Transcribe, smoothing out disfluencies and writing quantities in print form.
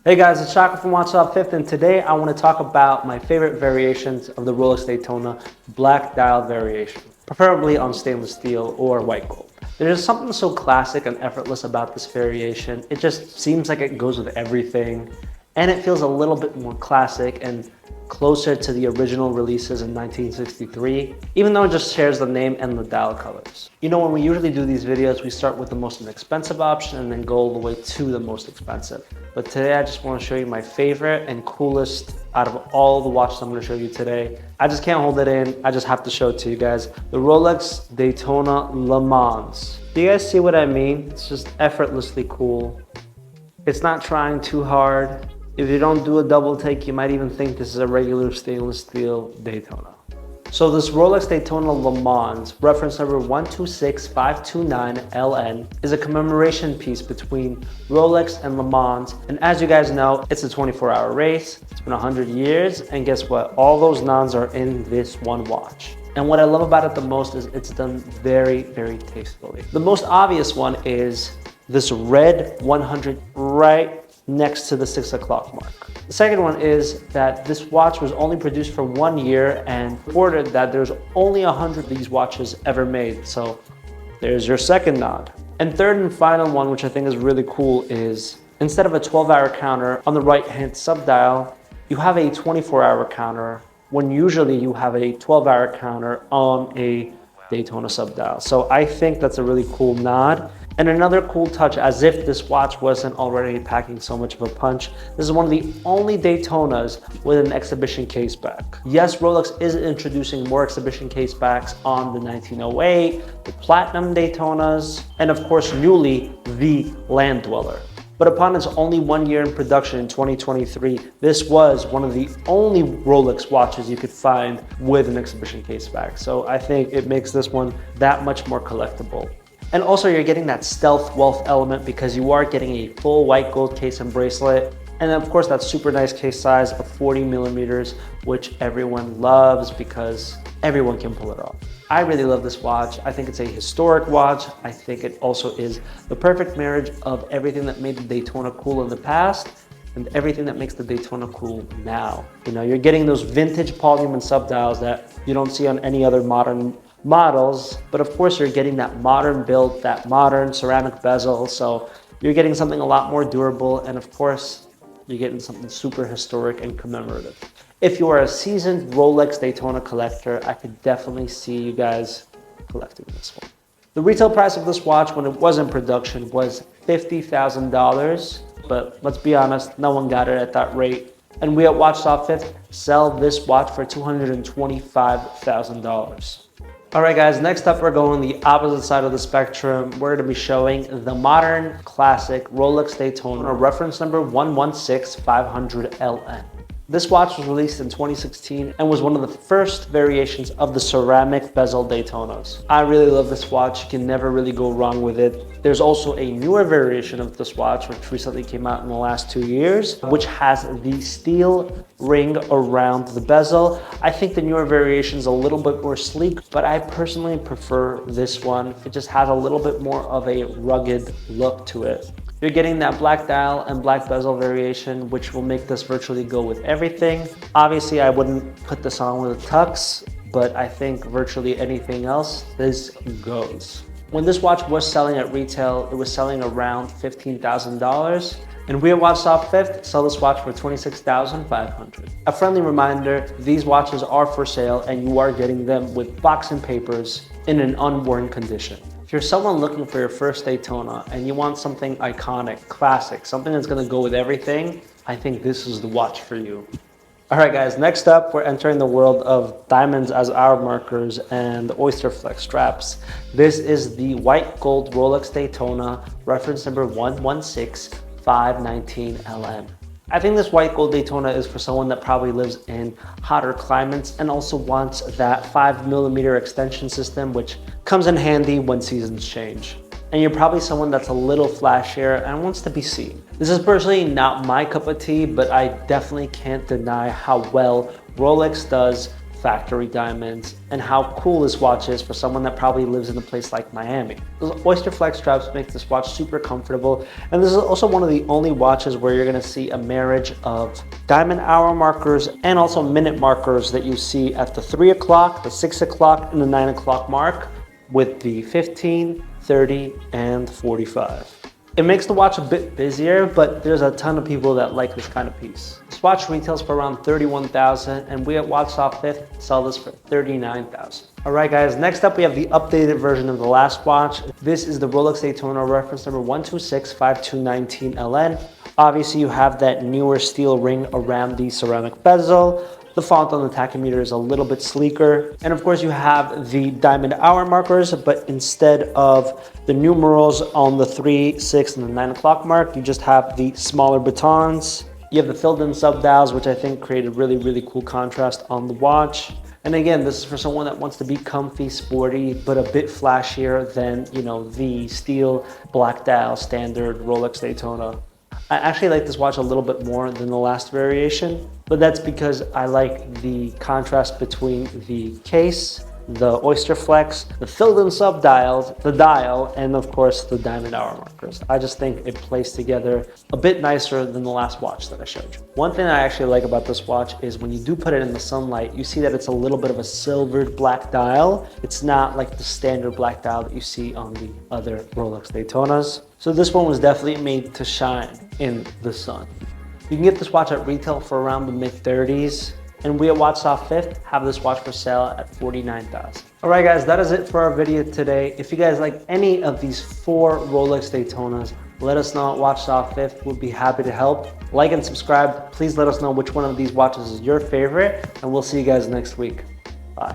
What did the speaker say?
Hey guys, it's Shaka from Watch Top 5th, and today I want to talk about my favorite variations of the Rolex Daytona black dial variation, preferably on stainless steel or white gold. There's something so classic and effortless about this variation. It just seems like it goes with everything, and it feels a little bit more classic and closer to the original releases in 1963, even though it just shares the name and the dial colors. You know, when we usually do these videos, we start with the most inexpensive option and then go all the way to the most expensive. But today I just want to show you my favorite and coolest out of all the watches I'm going to show you today. I just can't hold it in. I just have to show it to you guys. The Rolex Daytona Le Mans. Do you guys see what I mean? It's just effortlessly cool. It's not trying too hard. If you don't do a double take, you might even think this is a regular stainless steel Daytona. So this Rolex Daytona Le Mans, reference number 126529LN, is a commemoration piece between Rolex and Le Mans. And as you guys know, it's a 24-hour race. It's been 100 years. And guess what? All those nons are in this one watch. And what I love about it the most is it's done very, very tastefully. The most obvious one is this red 100 right next to the 6 o'clock mark. The second one is that this watch was only produced for 1 year and reported that there's only 100 of these watches ever made. So there's your second nod. And third and final one, which I think is really cool, is instead of a 12-hour counter on the right-hand subdial, you have a 24-hour counter when usually you have a 12-hour counter on a Daytona subdial. So I think that's a really cool nod. And another cool touch, as if this watch wasn't already packing so much of a punch, this is one of the only Daytonas with an exhibition case back. Yes, Rolex is introducing more exhibition case backs on the 1908, the Platinum Daytonas, and of course newly, the Land Dweller. But upon its only 1 year in production in 2023, this was one of the only Rolex watches you could find with an exhibition case back. So I think it makes this one that much more collectible. And also you're getting that stealth wealth element because you are getting a full white gold case and bracelet. And then of course that super nice case size of 40 millimeters, which everyone loves because everyone can pull it off. I really love this watch. I think it's a historic watch. I think it also is the perfect marriage of everything that made the Daytona cool in the past and everything that makes the Daytona cool now. You know, you're getting those vintage Paul Newman subdials that you don't see on any other modern models, but of course you're getting that modern build, that modern ceramic bezel, so you're getting something a lot more durable, and of course you're getting something super historic and commemorative. If you are a seasoned Rolex Daytona collector, I could definitely see you guys collecting this one. The retail price of this watch when it was in production was $50,000, but let's be honest, no one got it at that rate. And we at Watch Top 5th sell this watch for $225,000. All right, guys, next up, we're going the opposite side of the spectrum. We're going to be showing the modern classic Rolex Daytona, reference number 116500LN. This watch was released in 2016 and was one of the first variations of the ceramic bezel Daytonas. I really love this watch. You can never really go wrong with it. There's also a newer variation of this watch, which recently came out in the last 2 years, which has the steel ring around the bezel. I think the newer variation is a little bit more sleek, but I personally prefer this one. It just has a little bit more of a rugged look to it. You're getting that black dial and black bezel variation, which will make this virtually go with everything. Obviously, I wouldn't put this on with a tux, but I think virtually anything else, this goes. When this watch was selling at retail, it was selling around $15,000. And we at Watch Top 5th sell this watch for $26,500. A friendly reminder, these watches are for sale and you are getting them with box and papers in an unworn condition. If you're someone looking for your first Daytona and you want something iconic, classic, something that's gonna go with everything, I think this is the watch for you. All right, guys, next up, we're entering the world of diamonds as hour markers and Oysterflex straps. This is the white gold Rolex Daytona, reference number 116519LN. I think this white gold Daytona is for someone that probably lives in hotter climates and also wants that 5mm extension system, which comes in handy when seasons change. And you're probably someone that's a little flashier and wants to be seen. This is personally not my cup of tea, but I definitely can't deny how well Rolex does factory diamonds, and how cool this watch is for someone that probably lives in a place like Miami. Those Oysterflex straps make this watch super comfortable, and this is also one of the only watches where you're gonna see a marriage of diamond hour markers and also minute markers that you see at the 3 o'clock, the 6 o'clock, and the 9 o'clock mark with the 15, 30, and 45. It makes the watch a bit busier, but there's a ton of people that like this kind of piece. This watch retails for around $31,000, and we at Watchstop 5th sell this for $39,000. All right, guys, next up we have the updated version of the last watch. This is the Rolex Daytona reference number 1265219LN. Obviously, you have that newer steel ring around the ceramic bezel. The font on the tachymeter is a little bit sleeker. And of course you have the diamond hour markers, but instead of the numerals on the 3, 6, and the 9 o'clock mark, you just have the smaller batons. You have the filled in sub dials, which I think create a really, really cool contrast on the watch. And again, this is for someone that wants to be comfy, sporty, but a bit flashier than, you know, the steel black dial standard Rolex Daytona. I actually like this watch a little bit more than the last variation, but that's because I like the contrast between the case, the Oysterflex, the filled-in sub-dials, the dial, and of course the diamond hour markers. I just think it plays together a bit nicer than the last watch that I showed you. One thing I actually like about this watch is when you do put it in the sunlight, you see that it's a little bit of a silvered black dial. It's not like the standard black dial that you see on the other Rolex Daytonas. So this one was definitely made to shine in the sun. You can get this watch at retail for around the mid-30s. And we at Watchstop 5th have this watch for sale at $49,000. All right, guys, that is it for our video today. If you guys like any of these 4 Rolex Daytonas, let us know at Watchstop 5th. We'll be happy to help. Like and subscribe. Please let us know which one of these watches is your favorite, and we'll see you guys next week. Bye.